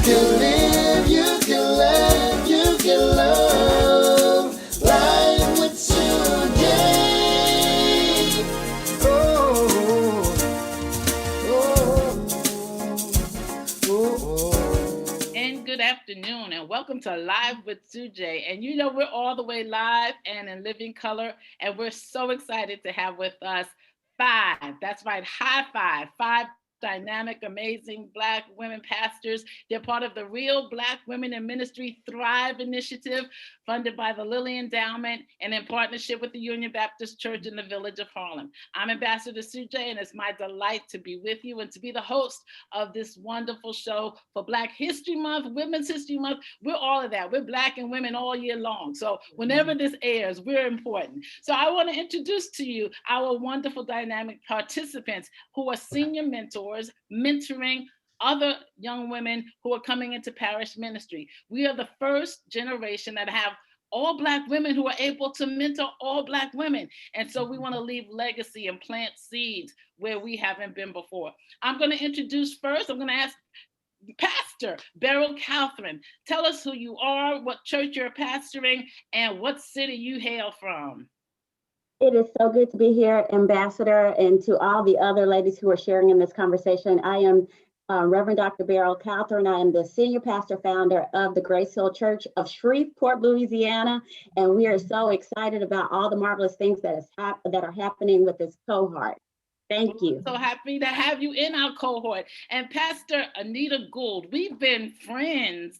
can live, you can laugh, you can love. Life with SuJay. Oh, oh, oh, oh. And good afternoon, and welcome to Live with SuJay. And you know, we're all the way live and in living color, and we're so excited to have with us five. That's right, high five. Five dynamic, amazing Black women pastors. They're part of the Real Black Women in Ministry Thrive initiative, funded by the Lilly Endowment and in partnership with the Union Baptist Church in the village of Harlem. I'm Ambassador SuJay, and it's my delight to be with you and to be the host of this wonderful show for Black History Month, Women's History Month. We're all of that. We're Black and women all year long. So whenever this airs, we're important. So I want to introduce to you our wonderful dynamic participants who are senior mentors, mentoring other young women who are coming into parish ministry. We are the first generation that have all Black women who are able to mentor all Black women. And so we want to leave legacy and plant seeds where we haven't been before. I'm going to introduce first, I'm going to ask Pastor Beryl Catherine. Tell us who you are, what church you're pastoring, and what city you hail from. It is so good to be here, Ambassador, and to all the other ladies who are sharing in this conversation. I am Reverend Dr. Beryl Catherine. I am the senior pastor founder of the Grace Hill Church of Shreveport, Louisiana, and we are so excited about all the marvelous things that are happening with this cohort. Thank you. So happy to have you in our cohort. And Pastor Anita Gould, we've been friends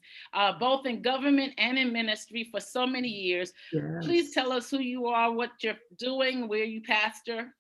both in government and in ministry for so many years. Yes. Please tell us who you are, what you're doing, where you pastor.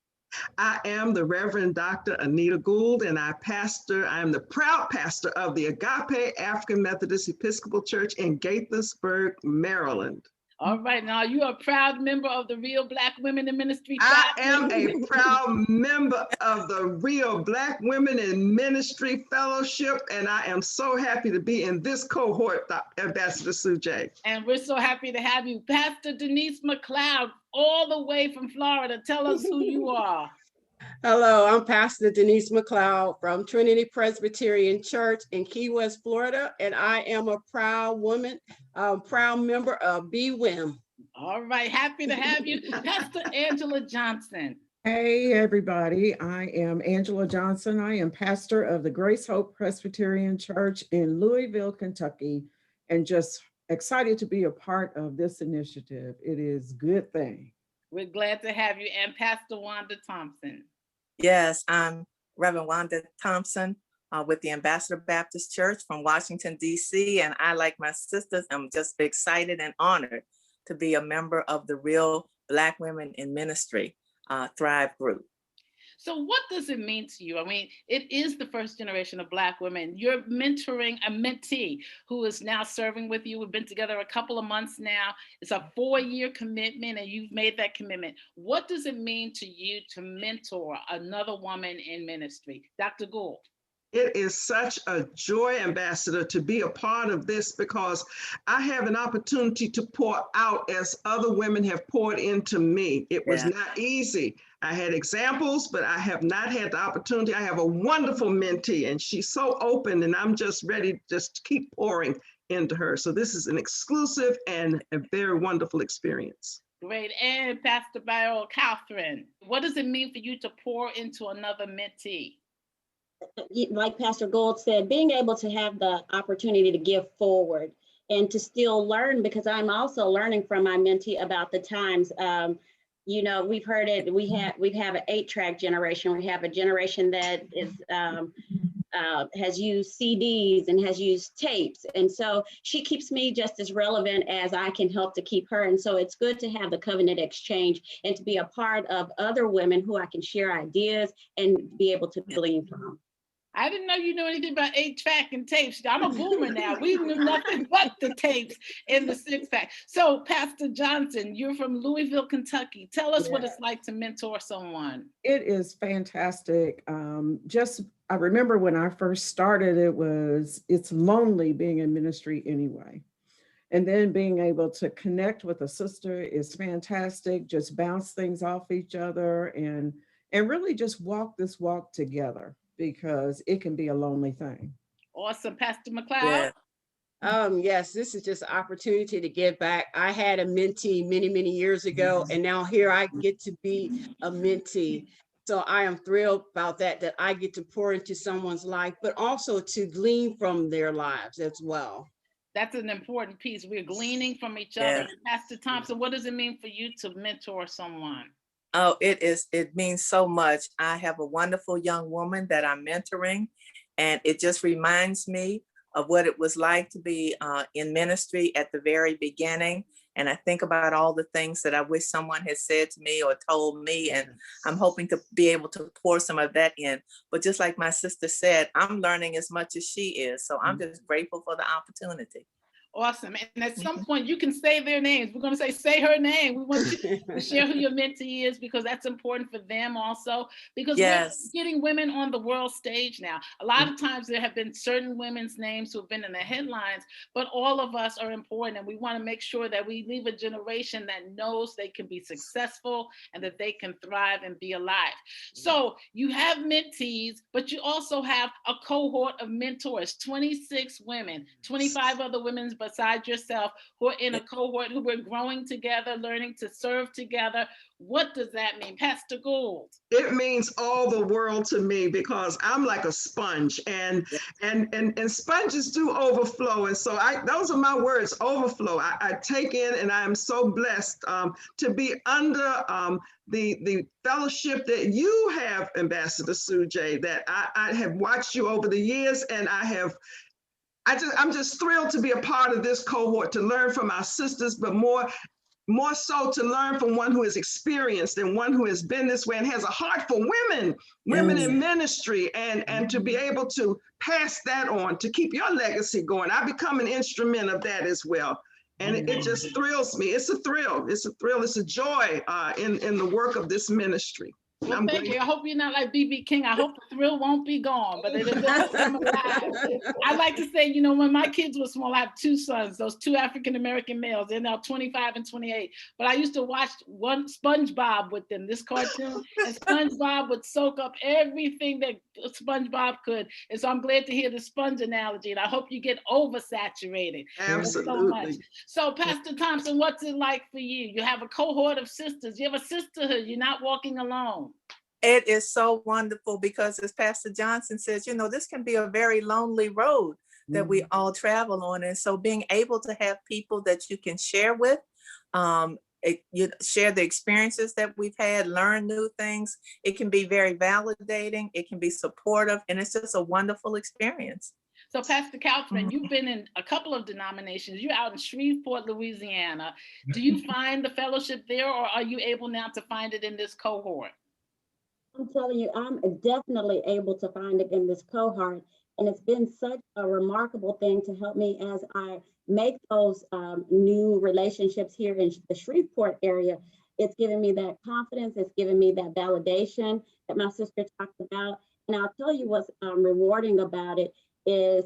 I am the Reverend Dr. Anita Gould, and I am the proud pastor of the Agape African Methodist Episcopal Church in Gaithersburg, Maryland. All right, now you are a proud member of the Real Black Women in Ministry. I am a proud member of the Real Black Women in Ministry Fellowship, and I am so happy to be in this cohort, Ambassador SuJay. And we're so happy to have you. Pastor Denise McLeod, all the way from Florida. Tell us who you are. Hello, I'm Pastor Denise McLeod from Trinity Presbyterian Church in Key West, Florida, and I am a proud woman, proud member of BWIM. All right, happy to have you. Pastor Angela Johnson. Hey, everybody. I am Angela Johnson. I am pastor of the Grace Hope Presbyterian Church in Louisville, Kentucky, and just excited to be a part of this initiative. It is a good thing. We're glad to have you. And Pastor Wanda Thompson. Yes, I'm Reverend Wanda Thompson with the Ambassador Baptist Church from Washington, D.C. And I, like my sisters, I'm just excited and honored to be a member of the Real Black Women in Ministry Thrive group. So what does it mean to you? I mean, it is the first generation of Black women. You're mentoring a mentee who is now serving with you. We've been together a couple of months now. It's a 4-year commitment, and you've made that commitment. What does it mean to you to mentor another woman in ministry? Dr. Gould. It is such a joy, Ambassador, to be a part of this because I have an opportunity to pour out as other women have poured into me. It was not easy. I had examples, but I have not had the opportunity. I have a wonderful mentee, and she's so open, and I'm just ready to just keep pouring into her. So this is an exclusive and a very wonderful experience. Great. And Pastor Beryl Catherine, what does it mean for you to pour into another mentee? Like Pastor Gould said, being able to have the opportunity to give forward and to still learn, because I'm also learning from my mentee about the times. You know, we've heard it. We have an 8-track generation. We have a generation that is has used CDs and has used tapes, and so she keeps me just as relevant as I can help to keep her. And so it's good to have the covenant exchange and to be a part of other women who I can share ideas and be able to glean from. I didn't know you knew anything about 8-track and tapes. I'm a boomer now. We knew nothing but the tapes in the 6-pack. So Pastor Johnson, you're from Louisville, Kentucky. Tell us what it's like to mentor someone. It is fantastic. I remember when I first started, it's lonely being in ministry anyway. And then being able to connect with a sister is fantastic. Just bounce things off each other and really just walk this walk together, because it can be a lonely thing. Awesome. Pastor McLeod? Yeah. Yes, this is just an opportunity to give back. I had a mentee many, many years ago, and now here I get to be a mentee. So I am thrilled about that I get to pour into someone's life, but also to glean from their lives as well. That's an important piece. We're gleaning from each Yeah. other. Pastor Thompson, what does it mean for you to mentor someone? Oh, it means so much. I have a wonderful young woman that I'm mentoring, and it just reminds me of what it was like to be in ministry at the very beginning. And I think about all the things that I wish someone had said to me or told me, and I'm hoping to be able to pour some of that in. But just like my sister said, I'm learning as much as she is. So I'm just grateful for the opportunity. Awesome. And at some point you can say their names. We're going to say her name. We want you to share who your mentee is, because that's important for them also, because Yes. we're getting women on the world stage now. A lot of times there have been certain women's names who have been in the headlines, but all of us are important, and we want to make sure that we leave a generation that knows they can be successful and that they can thrive and be alive. So you have mentees, but you also have a cohort of mentors, 26 women, 25 other women besides yourself who are in a cohort, who we're growing together, learning to serve together. What does that mean, Pastor Gould? It means all the world to me, because I'm like a sponge, and sponges do overflow. And so those are my words, overflow. I take in, and I am so blessed to be under the fellowship that you have, Ambassador SuJay, that I have watched you over the years, and I'm just thrilled to be a part of this cohort, to learn from our sisters, but more so to learn from one who is experienced and one who has been this way and has a heart for women in ministry, and to be able to pass that on, to keep your legacy going. I become an instrument of that as well. And it just thrills me. It's a thrill. It's a thrill. It's a joy in the work of this ministry. Well, thank you. I hope you're not like BB King. I hope the thrill won't be gone, but it will come alive. I like to say, when my kids were small, I have two sons, those two African-American males. They're now 25 and 28. But I used to watch one SpongeBob with them, this cartoon, and SpongeBob would soak up everything that SpongeBob could. And so I'm glad to hear the sponge analogy, and I hope you get oversaturated. Absolutely. So Pastor Thompson, what's it like for you? You have a cohort of sisters. You have a sisterhood. You're not walking alone. It is so wonderful, because as Pastor Johnson says, this can be a very lonely road that we all travel on. And so being able to have people that you can share with, share the experiences that we've had, learn new things, it can be very validating, it can be supportive, and it's just a wonderful experience. So Pastor Kaufman, you've been in a couple of denominations. You're out in Shreveport, Louisiana. Do you find the fellowship there, or are you able now to find it in this cohort? I'm telling you, I'm definitely able to find it in this cohort. And it's been such a remarkable thing to help me as I make those new relationships here in the Shreveport area. It's given me that confidence. It's given me that validation that my sister talked about. And I'll tell you what's rewarding about it is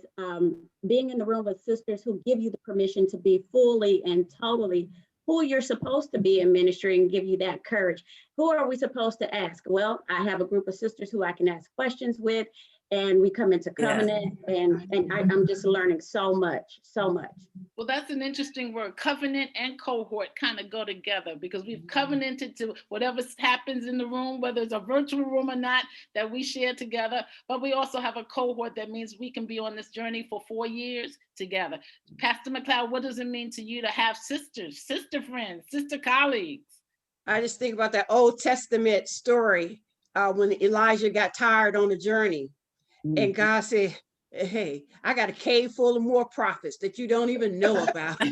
being in the room with sisters who give you the permission to be fully and totally who you're supposed to be in ministry, and give you that courage. Who are we supposed to ask? Well, I have a group of sisters who I can ask questions with, and we come into covenant, and I'm just learning so much. Well, that's an interesting word. Covenant and cohort kind of go together, because we've covenanted to whatever happens in the room, whether it's a virtual room or not, that we share together. But we also have a cohort that means we can be on this journey for 4 years together. Pastor McLeod, what does it mean to you to have sisters, sister friends, sister colleagues? I just think about that Old Testament story when Elijah got tired on the journey. And God said, hey, I got a cave full of more prophets that you don't even know about. So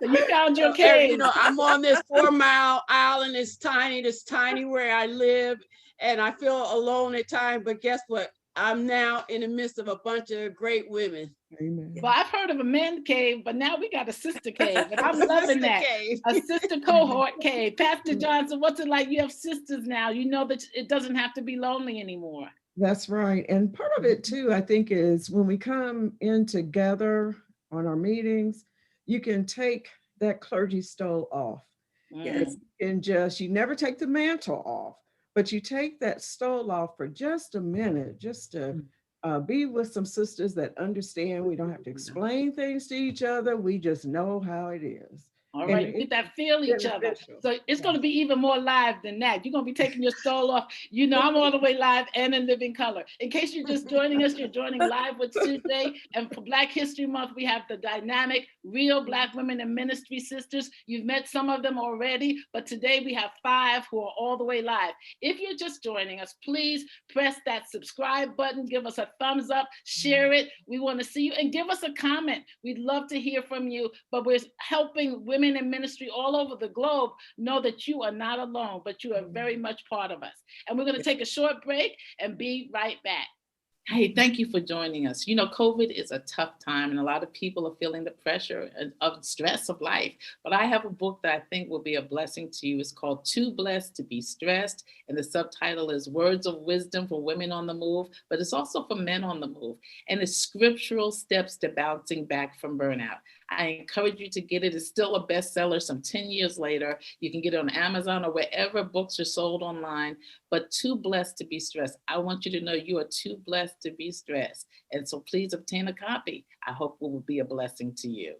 you found your cave. I'm on this 4-mile island. It's tiny where I live. And I feel alone at times. But guess what? I'm now in the midst of a bunch of great women. Amen. Well, I've heard of a men cave, but now we got a sister cave, and I'm loving that. A sister cohort cave. Pastor Johnson, what's it like? You have sisters now. You know that it doesn't have to be lonely anymore. That's right. And part of it too, I think, is when we come in together on our meetings, you can take that clergy stole off. Yes. And you never take the mantle off, but you take that stole off for just a minute, just to be with some sisters that understand. We don't have to explain things to each other. We just know how it is. All And right, you get that feel each other. beneficial. So it's going to Yes. be even more live than that. You're going to be taking your soul off. You know, I'm all the way live and in living color. In case you're just joining us, you're joining Live with SuJay. And for Black History Month, we have the dynamic, real Black women in ministry sisters. You've met some of them already, but today we have 5 who are all the way live. If you're just joining us, please press that subscribe button, give us a thumbs up, share it. We want to see you and give us a comment. We'd love to hear from you, but we're helping women in ministry all over the globe know that you are not alone, but you are very much part of us. And we're going to take a short break and be right back. Hey, thank you for joining us. You know, COVID is a tough time and a lot of people are feeling the pressure of stress of life. But I have a book that I think will be a blessing to you. It's called Too Blessed to Be Stressed. And the subtitle is Words of Wisdom for Women on the Move, but it's also for men on the move. And it's scriptural steps to bouncing back from burnout. I encourage you to get it. It's still a bestseller some 10 years later. You can get it on Amazon or wherever books are sold online. But Too Blessed to Be Stressed. I want you to know you are too blessed to be stressed. And so please obtain a copy. I hope it will be a blessing to you.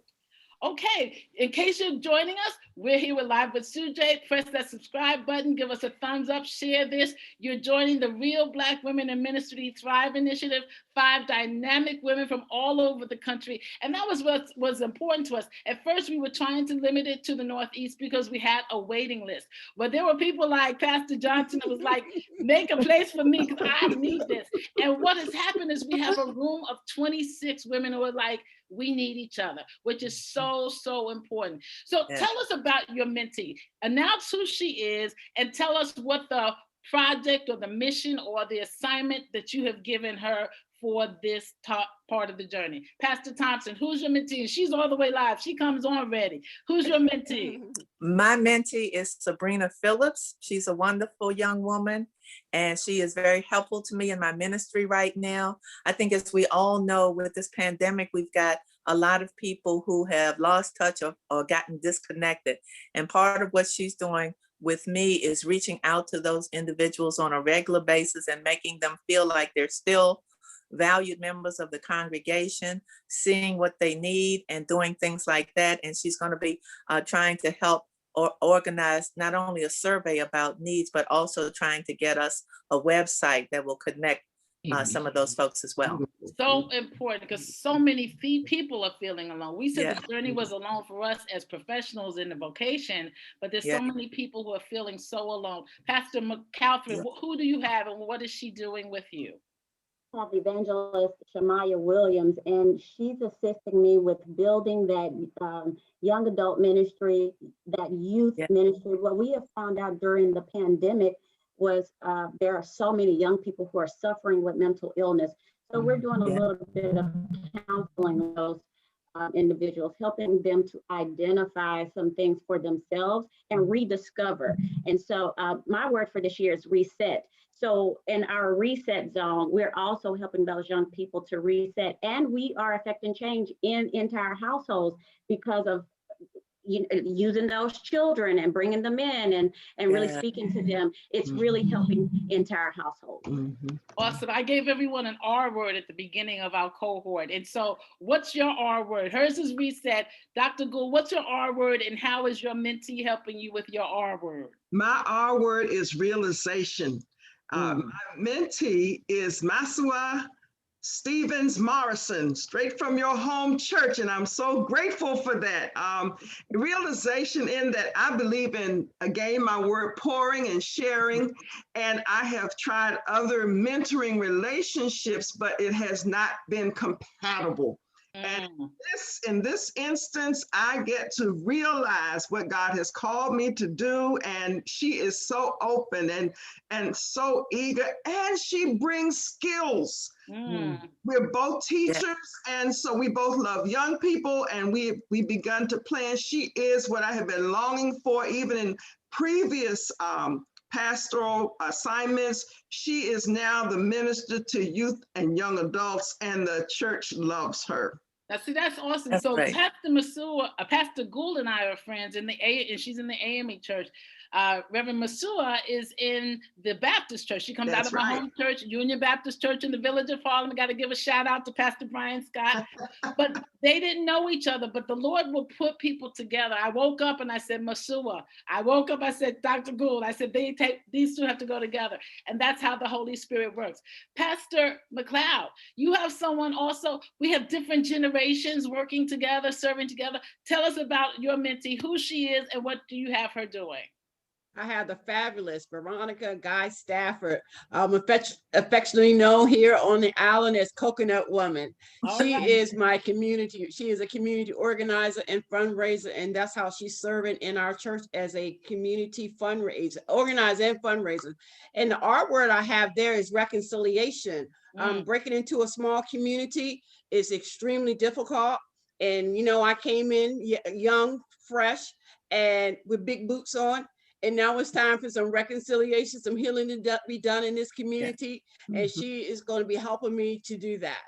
Okay, in case you're joining us, we're here with Live with SuJay. Press that subscribe button, give us a thumbs up, share this. You're joining the Real Black Women in Ministry Thrive Initiative, 5 dynamic women from all over the country. And that was what was important to us. At first, we were trying to limit it to the Northeast because we had a waiting list. But there were people like Pastor Johnson that was like, make a place for me because I need this. And what has happened is we have a room of 26 women who are like, we need each other, which is so, so important. So tell us about your mentee. Announce who she is and tell us what the project or the mission or the assignment that you have given her for this top part of the journey. Pastor Thompson, who's your mentee? And she's all the way live. She comes on ready. Who's your mentee? My mentee is Sabrina Phillips. She's a wonderful young woman, and she is very helpful to me in my ministry right now. I think as we all know, with this pandemic, we've got a lot of people who have lost touch or gotten disconnected. And part of what she's doing with me is reaching out to those individuals on a regular basis and making them feel like they're still valued members of the congregation, seeing what they need and doing things like that. And she's going to be trying to help or organize not only a survey about needs, but also trying to get us a website that will connect some of those folks as well. So important because so many people are feeling alone. We said the journey was alone for us as professionals in the vocation, but there's so many people who are feeling so alone. Pastor Catherine, who do you have and what is she doing with you? I have Evangelist Shamaya Williams, and she's assisting me with building that young adult ministry, that youth ministry. What we have found out during the pandemic was there are so many young people who are suffering with mental illness. So we're doing a little bit of counseling with those individuals, helping them to identify some things for themselves and rediscover. And so my word for this year is reset. So in our reset zone, we're also helping those young people to reset, and we are affecting change in entire households because of using those children and bringing them in and really speaking to them. It's really helping entire households. Awesome. I gave everyone an R word at the beginning of our cohort. And so what's your R word? Hers is reset. Dr. Gould, what's your R word and how is your mentee helping you with your R word? My R word is realization. My mentee is Masua Stevens Morrison, straight from your home church. And I'm so grateful for that. Realization in that I believe in, again, my word, pouring and sharing. And I have tried other mentoring relationships, but it has not been compatible. And in this instance, I get to realize what God has called me to do. And she is so open and so eager, and she brings skills. We're both teachers, and so we both love young people, and we've begun to plan. She is what I have been longing for, even in previous pastoral assignments. She is now the minister to youth and young adults, and the church loves her. Now, see, that's awesome. That's so right. Pastor Masua, Pastor Gould and I are friends and she's in the AME church. Reverend Masua is in the Baptist church. She comes out That's of my right. home church, Union Baptist Church in the village of Harlem. I got to give a shout out to Pastor Brian Scott. But they didn't know each other, but the Lord will put people together. I woke up and I said, Masua. I woke up, I said, Dr. Gould. I said, these two have to go together. And that's how the Holy Spirit works. Pastor McLeod, you have someone also, we have different generations working together, serving together. Tell us about your mentee, who she is, and what do you have her doing? I have the fabulous Veronica Guy Stafford, affectionately known here on the island as Coconut Woman. She is my community. She is a community organizer and fundraiser, and that's how she's serving in our church as a community fundraiser, organizer and fundraiser. And the R word I have there is reconciliation. Breaking into a small community is extremely difficult. And, I came in young, fresh, and with big boots on. And now it's time for some reconciliation, some healing to be done in this community. Yeah. And she is going to be helping me to do that.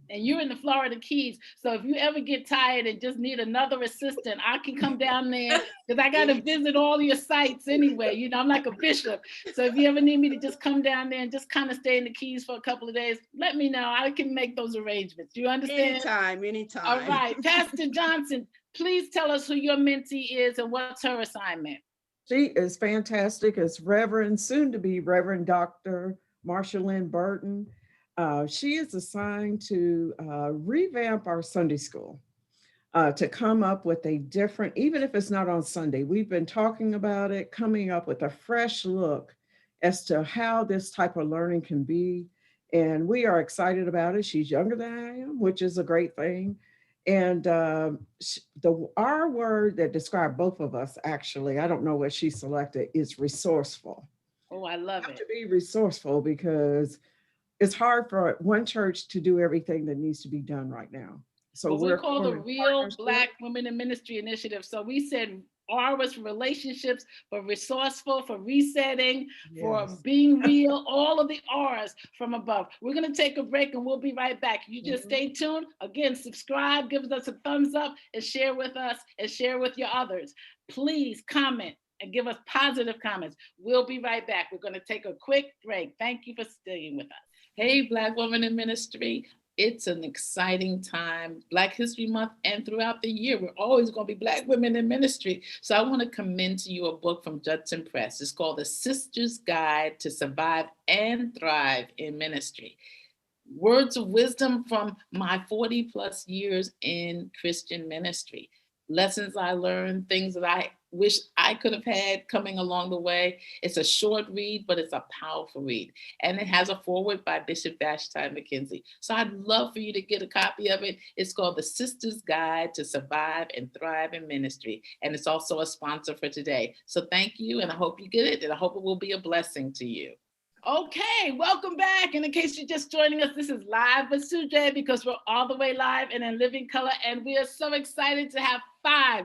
And you're in the Florida Keys. So if you ever get tired and just need another assistant, I can come down there because I got to visit all your sites anyway. I'm like a bishop. So if you ever need me to just come down there and just kind of stay in the Keys for a couple of days, let me know. I can make those arrangements. Do you understand? Anytime. All right. Pastor Johnson, please tell us who your mentee is and what's her assignment. She is fantastic. It's Reverend, soon to be Reverend Dr. Marsha Lynn Burton. She is assigned to revamp our Sunday school, to come up with a different, even if it's not on Sunday, we've been talking about it, coming up with a fresh look as to how this type of learning can be. And we are excited about it. She's younger than I am, which is a great thing. And the R word that described both of us, actually, I don't know what she selected, is resourceful. Oh, I love it. You have to be resourceful because it's hard for one church to do everything that needs to be done right now. So we call the Real Black Women in Ministry Initiative. So we said R was for relationships, for resourceful, for resetting, for being real, all of the R's from above. We're going to take a break and we'll be right back. You just stay tuned. Again, subscribe, give us a thumbs up, and share with us and share with your others. Please comment and give us positive comments. We'll be right back. We're going to take a quick break. Thank you for staying with us. Hey, Black Women in Ministry. It's an exciting time, Black History Month, and throughout the year, we're always going to be Black women in ministry. So I want to commend to you a book from Judson Press. It's called The Sister's Guide to Survive and Thrive in Ministry. Words of wisdom from my 40 plus years in Christian ministry. Lessons I learned, things that I wish I could have had coming along the way. It's a short read, but it's a powerful read. And it has a foreword by Bishop Vashti McKenzie. So I'd love for you to get a copy of it. It's called The Sister's Guide to Survive and Thrive in Ministry. And it's also a sponsor for today. So thank you, and I hope you get it, and I hope it will be a blessing to you. Okay, welcome back. And in case you're just joining us, this is Live with SuJay, because we're all the way live and in living color. And we are so excited to have high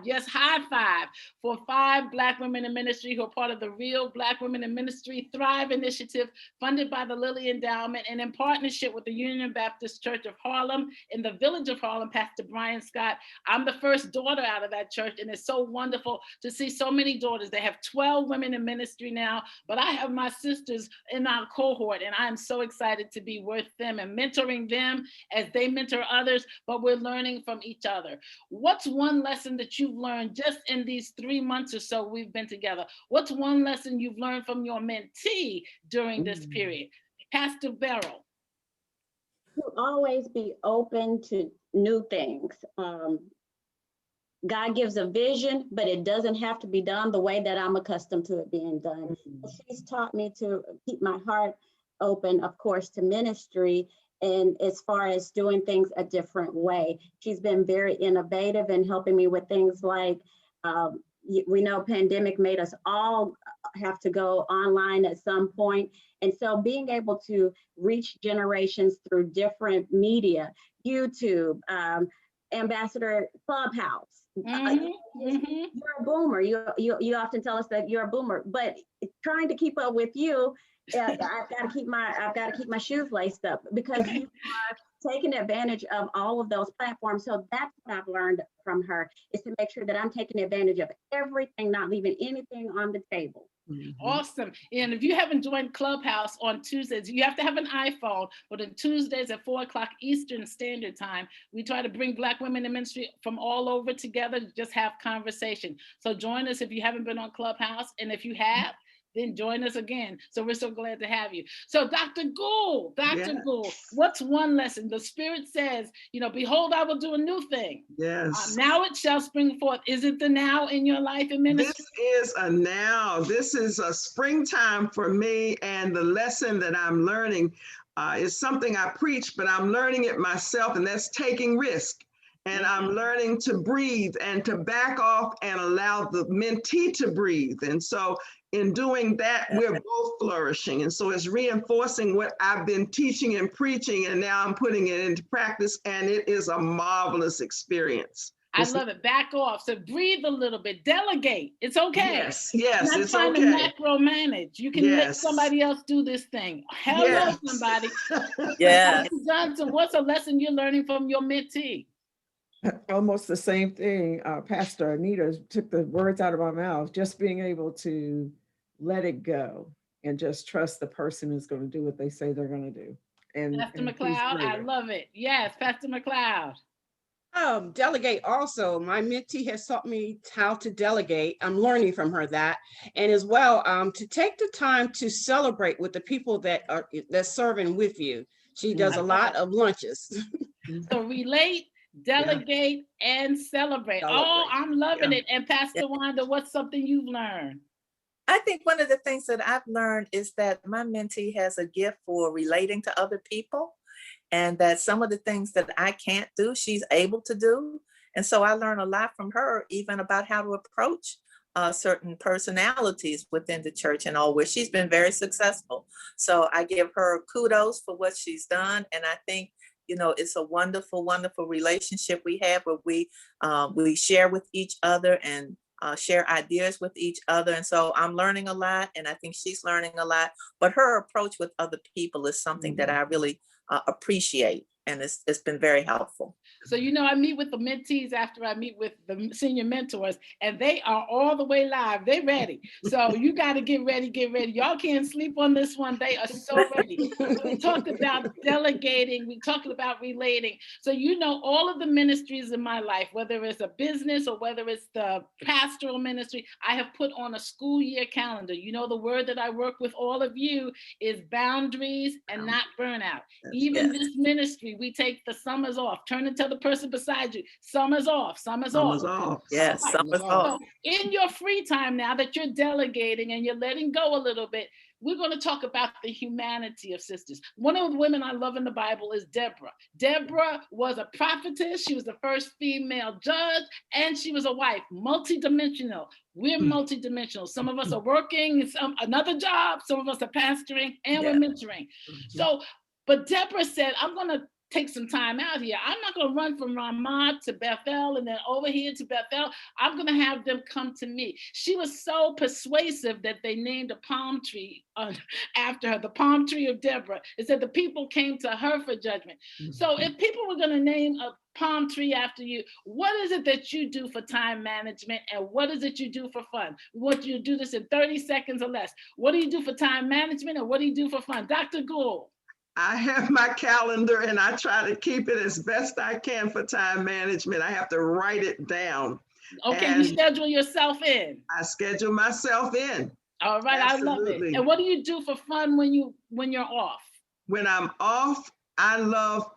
five for 5 Black women in ministry who are part of the Real Black Women in Ministry Thrive Initiative, funded by the Lilly Endowment and in partnership with the Union Baptist Church of Harlem in the village of Harlem, Pastor Brian Scott. I'm the first daughter out of that church, and it's so wonderful to see so many daughters. They have 12 women in ministry now, but I have my sisters in our cohort, and I'm so excited to be with them and mentoring them as they mentor others, but we're learning from each other. What's one lesson that you've learned just in these 3 months or so we've been together? What's one lesson you've learned from your mentee during this period? Pastor Beryl. To always be open to new things. God gives a vision, but it doesn't have to be done the way that I'm accustomed to it being done. She's taught me to keep my heart open, of course, to ministry, and as far as doing things a different way. She's been very innovative in helping me with things like, we know pandemic made us all have to go online at some point. And so being able to reach generations through different media, YouTube, Ambassador Clubhouse. You're a boomer. You often tell us that you're a boomer, but trying to keep up with you, I've got to keep my shoes laced up, because you are taking advantage of all of those platforms. So that's what I've learned from her, is to make sure that I'm taking advantage of everything, not leaving anything on the table. Awesome. And if you haven't joined Clubhouse on Tuesdays, you have to have an iPhone, but on Tuesdays at 4:00 Eastern Standard Time, we try to bring Black women in ministry from all over together to just have conversation. So join us if you haven't been on Clubhouse. And if you have, then join us again. So we're so glad to have you. So Dr. Gould, Gould, what's one lesson? The Spirit says, behold, I will do a new thing. Yes. Now it shall spring forth. Is it the now in your life and ministry? This is a now. This is a springtime for me. And the lesson that I'm learning is something I preach, but I'm learning it myself, and that's taking risk. And I'm learning to breathe and to back off and allow the mentee to breathe. And so in doing that, we're both flourishing. And so it's reinforcing what I've been teaching and preaching, and now I'm putting it into practice, and it is a marvelous experience. I love it. Back off. So breathe a little bit. Delegate. It's okay. Yes, Not it's trying okay. to macromanage. You can let somebody else do this thing. Hello, somebody. Yeah. Dr. Johnson, what's a lesson you're learning from your mentee? Almost the same thing. Pastor Anita took the words out of my mouth. Just being able to let it go and just trust the person is going to do what they say they're going to do. And Pastor McLeod, I love it. Yes, Pastor McLeod. Delegate also. My mentee has taught me how to delegate. I'm learning from her that, and as well to take the time to celebrate with the people that's serving with you. She does a lot of lunches. So relate, delegate, and celebrate. Oh, I'm loving it. And Pastor Wanda, what's something you've learned? I think one of the things that I've learned is that my mentee has a gift for relating to other people, and that some of the things that I can't do, she's able to do. And so I learn a lot from her, even about how to approach certain personalities within the church and all, where she's been very successful. So I give her kudos for what she's done. And I think, it's a wonderful, wonderful relationship we have, where we share with each other and share ideas with each other. And so I'm learning a lot, and I think she's learning a lot. But her approach with other people is something that I really appreciate, and it's been very helpful. So, I meet with the mentees after I meet with the senior mentors, and they are all the way live. They're ready. So you got to get ready. Y'all can't sleep on this one. They are so ready. We talked about delegating. We talked about relating. So, all of the ministries in my life, whether it's a business or whether it's the pastoral ministry, I have put on a school year calendar. The word that I work with all of you is boundaries and not burnout. Even this ministry, we take the summers off. Turn and tell the person beside you, summer's off. Yes, summer's off. So in your free time now that you're delegating and you're letting go a little bit, we're going to talk about the humanity of sisters. One of the women I love in the Bible is Deborah. Deborah was a prophetess. She was the first female judge, and she was a wife, multidimensional. We're multidimensional. Some of us are working another job. Some of us are pastoring, and we're mentoring. So, but Deborah said, I'm going to take some time out here. I'm not going to run from Ramah to Bethel and then over here to Bethel. I'm going to have them come to me. She was so persuasive that they named a palm tree after her, the palm tree of Deborah. It said the people came to her for judgment. So if people were going to name a palm tree after you, what is it that you do for time management, and what is it you do for fun? We want you to do this in 30 seconds or less. What do you do for time management, and what do you do for fun? Dr. Gould. I have my calendar, and I try to keep it as best I can for time management. I have to write it down. Okay, you schedule yourself in. I schedule myself in. All right, absolutely. I love it. And what do you do for fun when you're off? When I'm off, I love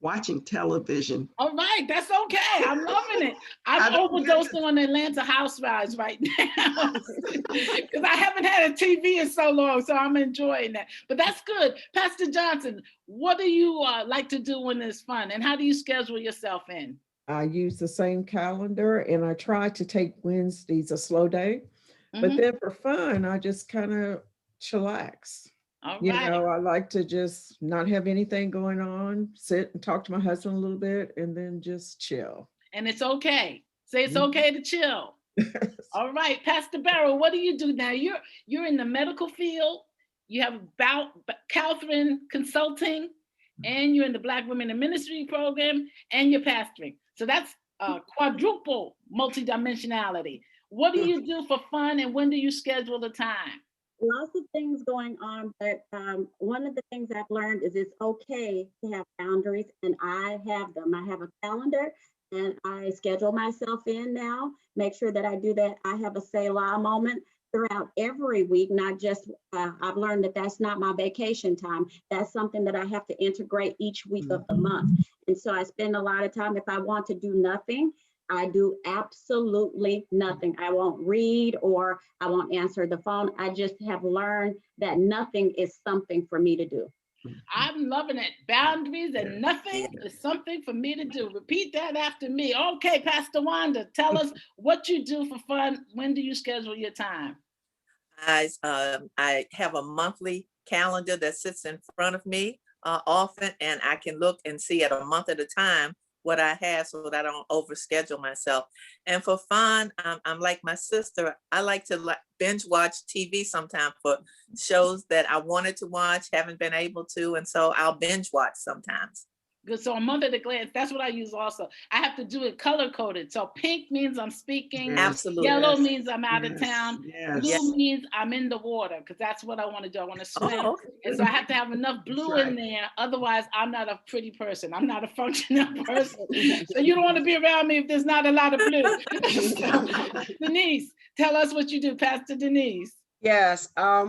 watching television. All right, that's okay. I'm loving it. I'm overdosing on Atlanta Housewives right now because I haven't had a TV in so long, so I'm enjoying that. But that's good. Pastor Johnson, what do you like to do when it's fun, and how do you schedule yourself in? I use the same calendar, and I try to take Wednesdays a slow day. But then for fun, I just kind of chillax. I like to just not have anything going on, sit and talk to my husband a little bit, and then just chill. And it's okay. Say it's okay to chill. All right, Pastor Barrow, what do you do now? You're in the medical field. You have about Catherine Consulting, and you're in the Black Women in Ministry program, and you're pastoring. So that's quadruple multidimensionality. What do you do for fun, and when do you schedule the time? Lots of things going on, but one of the things I've learned is it's okay to have boundaries, and I have them. I have a calendar, and I schedule myself in now, make sure that I do that. I have a Selah moment throughout every week, not just, I've learned that that's not my vacation time. That's something that I have to integrate each week of the month. And so I spend a lot of time, if I want to do nothing, I do absolutely nothing. I won't read or I won't answer the phone. I just have learned that nothing is something for me to do. I'm loving it. Boundaries and nothing is something for me to do. Repeat that after me. Okay, Pastor Wanda, tell us what you do for fun. When do you schedule your time? I have a monthly calendar that sits in front of me often, and I can look and see at a month at a time what I have so that I don't overschedule myself. And for fun, I'm like my sister. I like to binge watch TV sometimes for shows that I wanted to watch, haven't been able to, and so I'll binge watch sometimes. Good. So a month at a glance, that's what I use also. I have to do it color coded. So pink means I'm speaking. Absolutely. Yellow means I'm out of town. Yes. Blue means I'm in the water, because that's what I want to do. I want to swim. Oh, okay. And so I have to have enough blue in there. Otherwise, I'm not a pretty person. I'm not a functional person. So you don't want to be around me if there's not a lot of blue. So, Denise, tell us what you do, Pastor Denise. Yes, I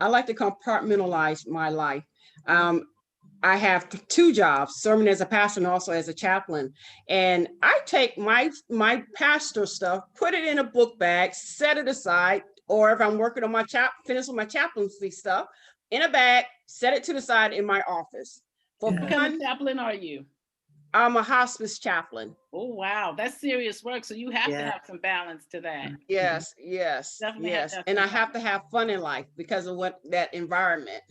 like to compartmentalize my life. I have two jobs, serving as a pastor and also as a chaplain. And I take my pastor stuff, put it in a book bag, set it aside, or if I'm working on my finish with my chaplaincy stuff, in a bag, set it to the side in my office. What kind of chaplain are you? I'm a hospice chaplain. Oh, wow. That's serious work. So you have to have some balance to that. Yes. Definitely Yes. And I have to have fun in life because of that environment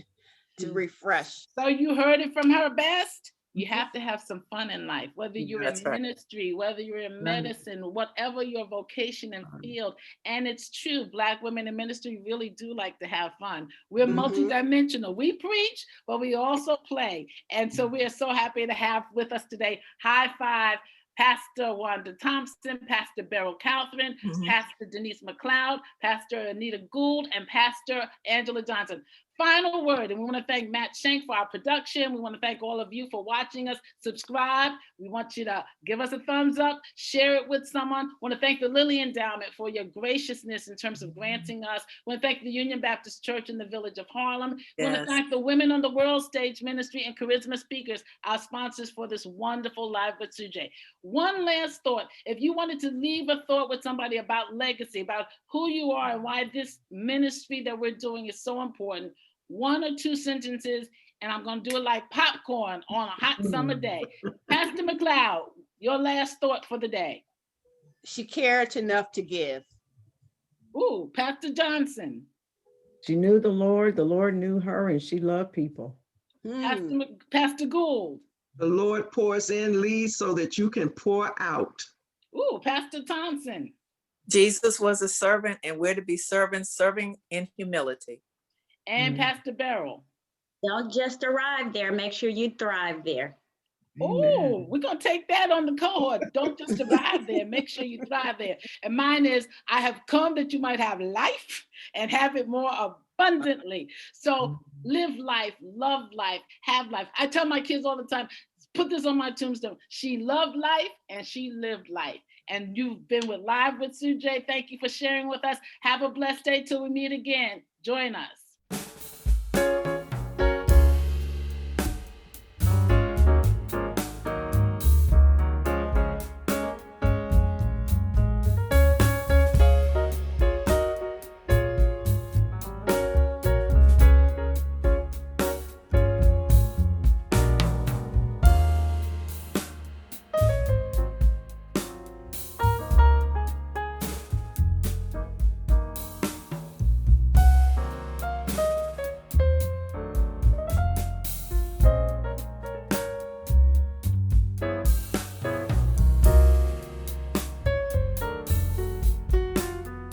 to refresh. So you heard it from her best. You have to have some fun in life, whether you're in ministry, whether you're in medicine, whatever your vocation and field. And it's true, Black women in ministry really do like to have fun. We're multidimensional. We preach, but we also play. And so we are so happy to have with us today, high five, Pastor Wanda Thompson, Pastor Beryl Catherine, Pastor Denise McLeod, Pastor Anita Gould, and Pastor Angela Johnson. Final word, and we want to thank Matt Shank for our production. We want to thank all of you for watching us. Subscribe. We want you to give us a thumbs up, share it with someone. We want to thank the Lilly Endowment for your graciousness in terms of granting us. We want to thank the Union Baptist Church in the village of Harlem. We want to thank the Women on the World Stage Ministry and Charisma Speakers, our sponsors for this wonderful Live with SuJay. One last thought. If you wanted to leave a thought with somebody about legacy, about who you are and why this ministry that we're doing is so important, one or two sentences, and I'm going to do it like popcorn on a hot summer day. Pastor McLeod, your last thought for the day. She cared enough to give. Ooh, Pastor Johnson. She knew the Lord knew her, and she loved people. Pastor Gould. The Lord pours in, leads so that you can pour out. Ooh, Pastor Thompson. Jesus was a servant, and we're to be servants, serving in humility. And Pastor Beryl. Don't just arrive there, make sure you thrive there. Oh, we're going to take that on the cohort. Don't just arrive there, make sure you thrive there. And mine is, I have come that you might have life and have it more abundantly. So live life, love life, have life. I tell my kids all the time, put this on my tombstone. She loved life and she lived life. And you've been with Live with SuJay. Thank you for sharing with us. Have a blessed day till we meet again. Join us.